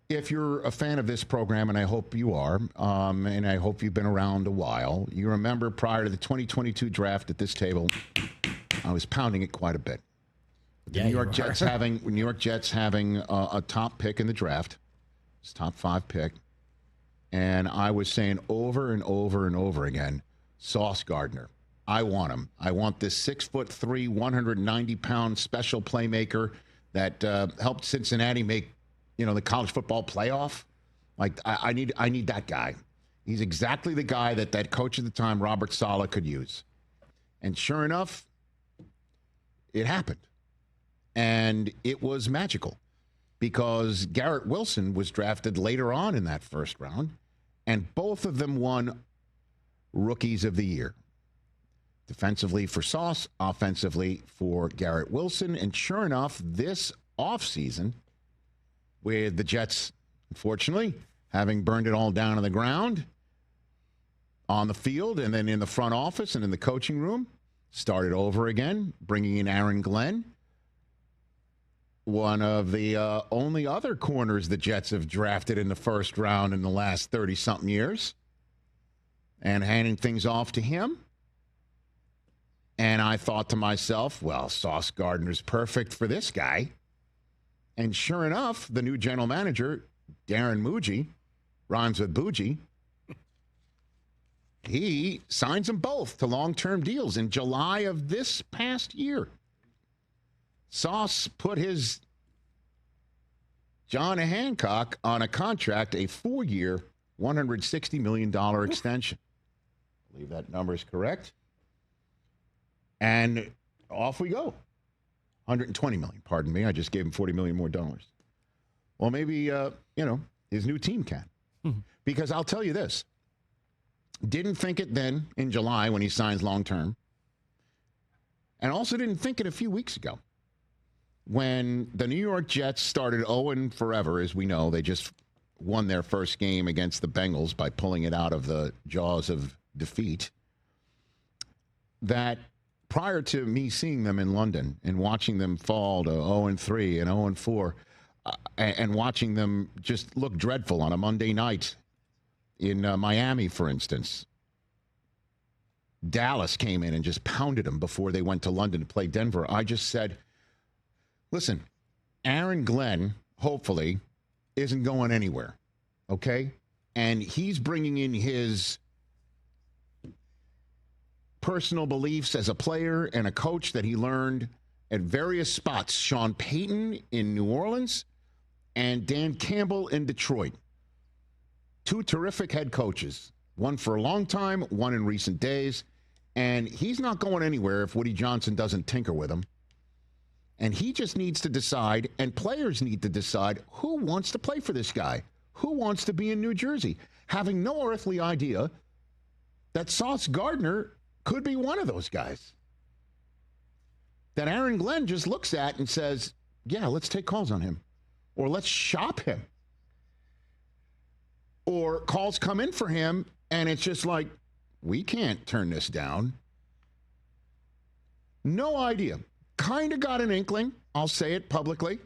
if you're a fan of this program, and I hope you are, and I hope you've been around a while, you remember prior to the 2022 draft at this table, I was pounding it quite a bit. The New York Jets having a top pick in the draft, it's top 5 pick, and I was saying over and over and over again, Sauce Gardner. I want him. I want this 6'3", 190-pound special playmaker that helped Cincinnati make, the college football playoff. Like I need that guy. He's exactly the guy that coach at the time, Robert Saleh, could use. And sure enough, it happened. And it was magical because Garrett Wilson was drafted later on in that first round, and both of them won Rookies of the Year. Defensively for Sauce, offensively for Garrett Wilson. And sure enough, this offseason, with the Jets, unfortunately, having burned it all down on the ground, on the field, and then in the front office and in the coaching room, started over again, bringing in Aaron Glenn, one of the only other corners the Jets have drafted in the first round in the last 30-something years, and handing things off to him. And I thought to myself, well, Sauce Gardner's perfect for this guy. And sure enough, the new general manager, Darren Muji, rhymes with Bougie, he signs them both to long-term deals in July of this past year. Sauce put his John Hancock on a contract, a 4-year, $160 million extension. I believe that number is correct. And off we go. $120 million, pardon me. I just gave him $40 million more dollars. Well, maybe, his new team can. Mm-hmm. Because I'll tell you this. Didn't think it then in July when he signs long-term. And also didn't think it a few weeks ago when the New York Jets started 0 forever, as we know. They just won their first game against the Bengals by pulling it out of the jaws of defeat. That prior to me seeing them in London and watching them fall to 0-3 and 0-4, and watching them just look dreadful on a Monday night in Miami, for instance. Dallas came in and just pounded them before they went to London to play Denver. I just said, listen, Aaron Glenn, hopefully, isn't going anywhere, okay? And he's bringing in his personal beliefs as a player and a coach that he learned at various spots. Sean Payton in New Orleans and Dan Campbell in Detroit. 2 terrific head coaches. One for a long time, one in recent days. And he's not going anywhere if Woody Johnson doesn't tinker with him. And he just needs to decide, and players need to decide, who wants to play for this guy? Who wants to be in New Jersey? Having no earthly idea that Sauce Gardner could be one of those guys that Aaron Glenn just looks at and says, yeah, let's take calls on him, or let's shop him, or calls come in for him and it's just like, we can't turn this down. No idea. Kind of got an inkling, I'll say it publicly,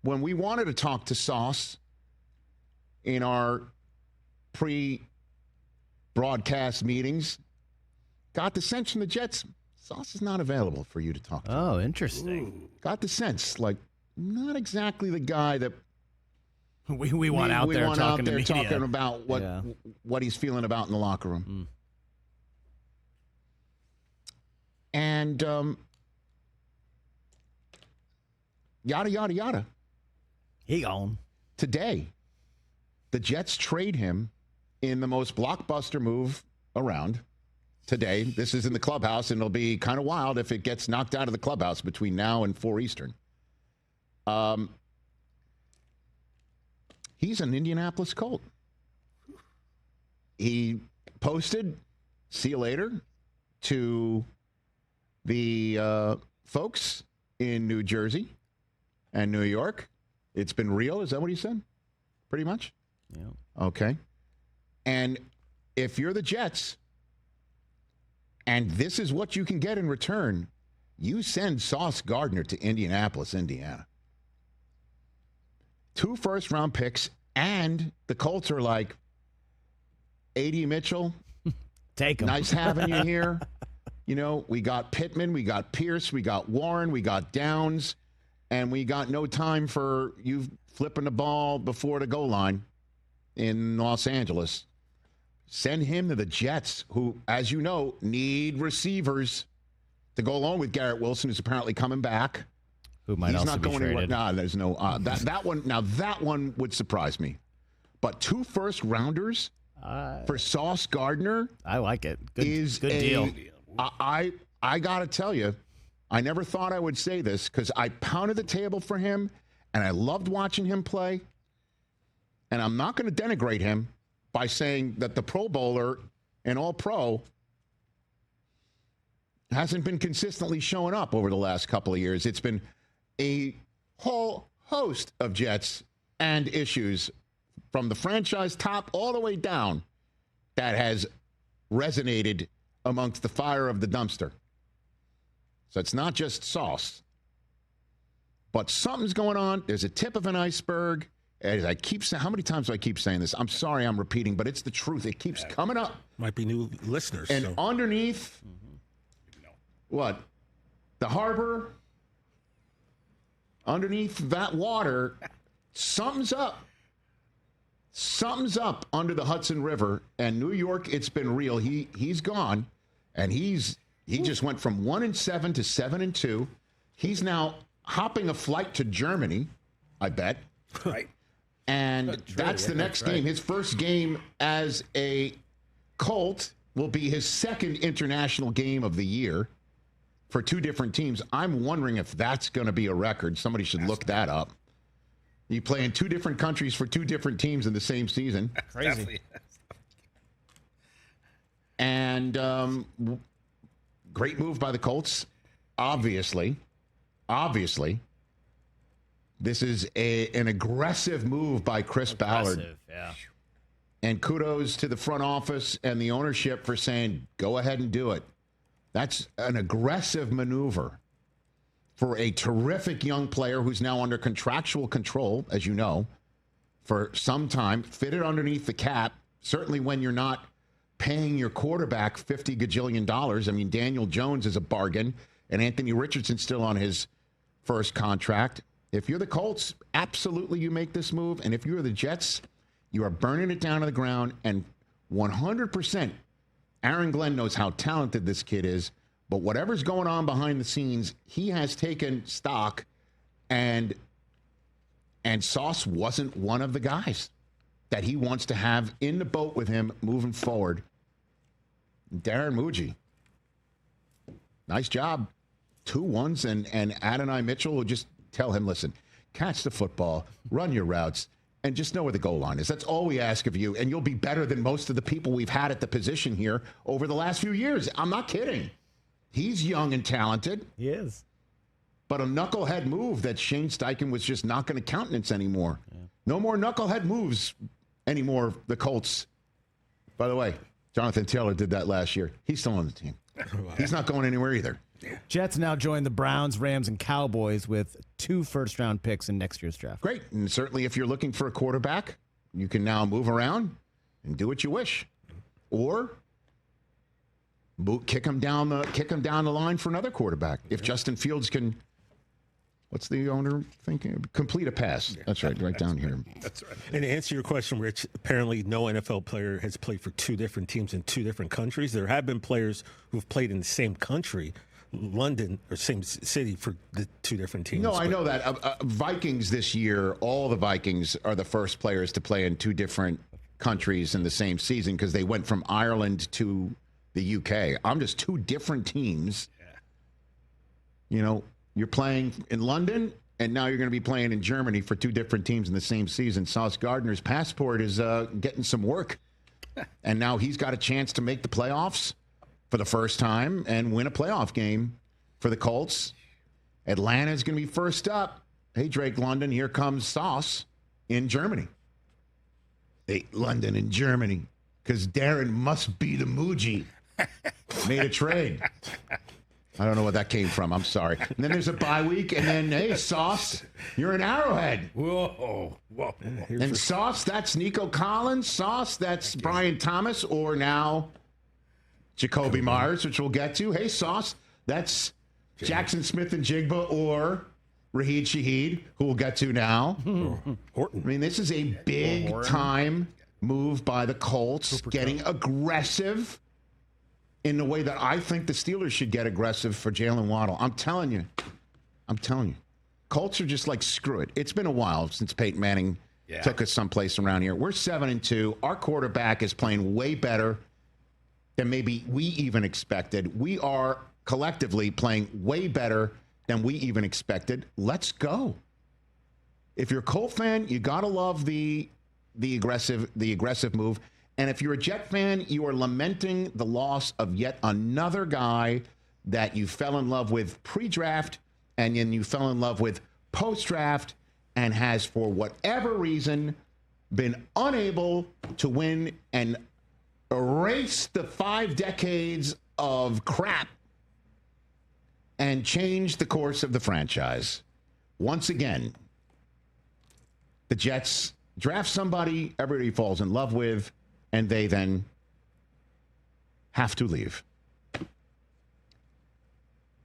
when we wanted to talk to Sauce in our pre-broadcast meetings. Got the sense from the Jets, Sauce is not available for you to talk to. Oh, interesting. Ooh. Got the sense, like, not exactly the guy that we want out there talking to media. Talking about what he's feeling about in the locker room. And yada, yada, yada. He gone. Today, the Jets trade him in the most blockbuster move around. Today, this is in the clubhouse, and it'll be kind of wild if it gets knocked out of the clubhouse between now and 4 Eastern. He's an Indianapolis Colt. He posted, see you later, to the folks in New Jersey and New York. It's been real. Is that what he said? Pretty much? Yeah. Okay. And if you're the Jets, and this is what you can get in return, you send Sauce Gardner to Indianapolis, Indiana. 2 first-round picks, and the Colts are like, Adonai Mitchell, take him. Nice having you here. You know, we got Pittman, we got Pierce, we got Warren, we got Downs, and we got no time for you flipping the ball before the goal line in Los Angeles. Send him to the Jets, who, as you know, need receivers to go along with Garrett Wilson, who's apparently coming back. Who might He's also not be going traded. anywhere. No, there's no that one. Now that one would surprise me, but 2 first-rounders for Sauce Gardner. I like it. Good Good deal. I got to tell you, I never thought I would say this because I pounded the table for him, and I loved watching him play. And I'm not going to denigrate him by saying that the Pro Bowler and All-Pro hasn't been consistently showing up over the last couple of years. It's been a whole host of Jets and issues from the franchise top all the way down that has resonated amongst the fire of the dumpster. So it's not just Sauce. But something's going on. There's a tip of an iceberg. As I keep saying, how many times do I keep saying this? I'm sorry I'm repeating, but it's the truth. It keeps coming up. Might be new listeners. And underneath, what? The harbor, underneath that water, something's up. Something's up under the Hudson River. And New York, it's been real. He's gone. And he just went from 1-7 to 7-2. He's now hopping a flight to Germany, I bet. Right. And that's the next game. His first game as a Colt will be his second international game of the year for 2 different teams. I'm wondering if that's going to be a record. Somebody should look that up. You play in 2 different countries for 2 different teams in the same season. Crazy. And great move by the Colts. Obviously. This is an aggressive move by Chris Ballard. Yeah. And kudos to the front office and the ownership for saying, go ahead and do it. That's an aggressive maneuver for a terrific young player who's now under contractual control, as you know, for some time, fitted underneath the cap, certainly when you're not paying your quarterback $50 gajillion. I mean, Daniel Jones is a bargain, and Anthony Richardson's still on his first contract. If you're the Colts, absolutely you make this move. And if you're the Jets, you are burning it down to the ground. And 100%, Aaron Glenn knows how talented this kid is. But whatever's going on behind the scenes, he has taken stock. And Sauce wasn't one of the guys that he wants to have in the boat with him moving forward. Darren Muji, nice job. 2 ones. And Adonai Mitchell will just tell him, listen, catch the football, run your routes, and just know where the goal line is. That's all we ask of you, and you'll be better than most of the people we've had at the position here over the last few years. I'm not kidding. He's young and talented. He is. But a knucklehead move that Shane Steichen was just not going to countenance anymore. Yeah. No more knucklehead moves anymore, the Colts. By the way, Jonathan Taylor did that last year. He's still on the team. He's not going anywhere either. Jets now join the Browns, Rams, and Cowboys with 2 first-round picks in next year's draft. Great. And certainly if you're looking for a quarterback, you can now move around and do what you wish. Or kick him down the line for another quarterback. If Justin Fields can, what's the owner thinking? Complete a pass. That's right down here. That's right. And to answer your question, Rich, apparently no NFL player has played for 2 different teams in 2 different countries. There have been players who've played in the same country, London, or same city, for the 2 different teams. No, I know that. Vikings this year, all the Vikings are the first players to play in 2 different countries in the same season because they went from Ireland to the UK. I'm just 2 different teams. Yeah. You know, you're playing in London, and now you're going to be playing in Germany for 2 different teams in the same season. Sauce Gardner's passport is getting some work, and now he's got a chance to make the playoffs for the first time and win a playoff game for the Colts. Atlanta's going to be first up. Hey, Drake London, here comes Sauce in Germany. Hey, London in Germany, because Darren must be the Muji. Made a trade. I don't know where that came from. I'm sorry. And then there's a bye week, and then, hey, Sauce, you're in Arrowhead. Whoa. And Sauce, that's Nico Collins. Sauce, that's Brian Thomas, or now Jacoby Myers, which we'll get to. Hey, Sauce, that's Jackson Smith and Jigba, or Raheed Shaheed, who we'll get to now. Horton. I mean, this is a big-time move by the Colts, getting aggressive in the way that I think the Steelers should get aggressive for Jalen Waddle. I'm telling you. Colts are just like, screw it. It's been a while since Peyton Manning took us someplace around here. We're 7-2. Our quarterback is playing way better than maybe we even expected. We are collectively playing way better than we even expected. Let's go. If you're a Colt fan, you got to love the aggressive move. And if you're a Jet fan, you are lamenting the loss of yet another guy that you fell in love with pre-draft and then you fell in love with post-draft and has, for whatever reason, been unable to win and erase the 5 decades of crap and change the course of the franchise. Once again, the Jets draft somebody everybody falls in love with, and they then have to leave.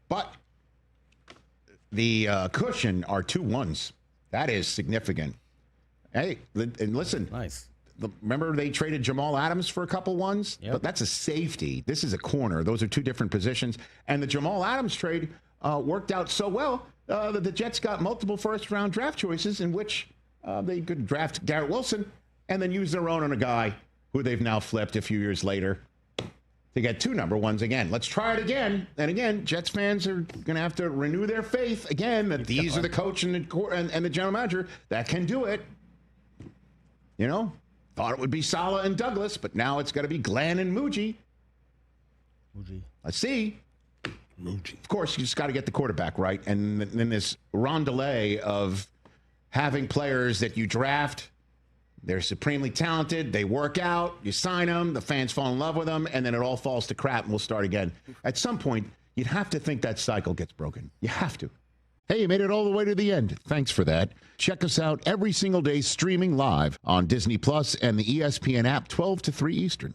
But the cushion are 2 1s. That is significant. Hey, and listen. Nice. Remember they traded Jamal Adams for a couple ones? Yep. But that's a safety. This is a corner. Those are 2 different positions. And the Jamal Adams trade worked out so well that the Jets got multiple first-round draft choices in which they could draft Garrett Wilson and then use their own on a guy who they've now flipped a few years later to get 2 number 1s again. Let's try it again. And again, Jets fans are going to have to renew their faith again that these are the coach and the general manager that can do it. You know, thought it would be Saleh and Douglas, but now it's got to be Glenn and Muji. Let's see. Muji. Of course, you just got to get the quarterback right. And then this rondelay of having players that you draft, they're supremely talented, they work out, you sign them, the fans fall in love with them, and then it all falls to crap and we'll start again. At some point, you'd have to think that cycle gets broken. You have to. Hey, you made it all the way to the end. Thanks for that. Check us out every single day streaming live on Disney Plus and the ESPN app 12 to 3 Eastern.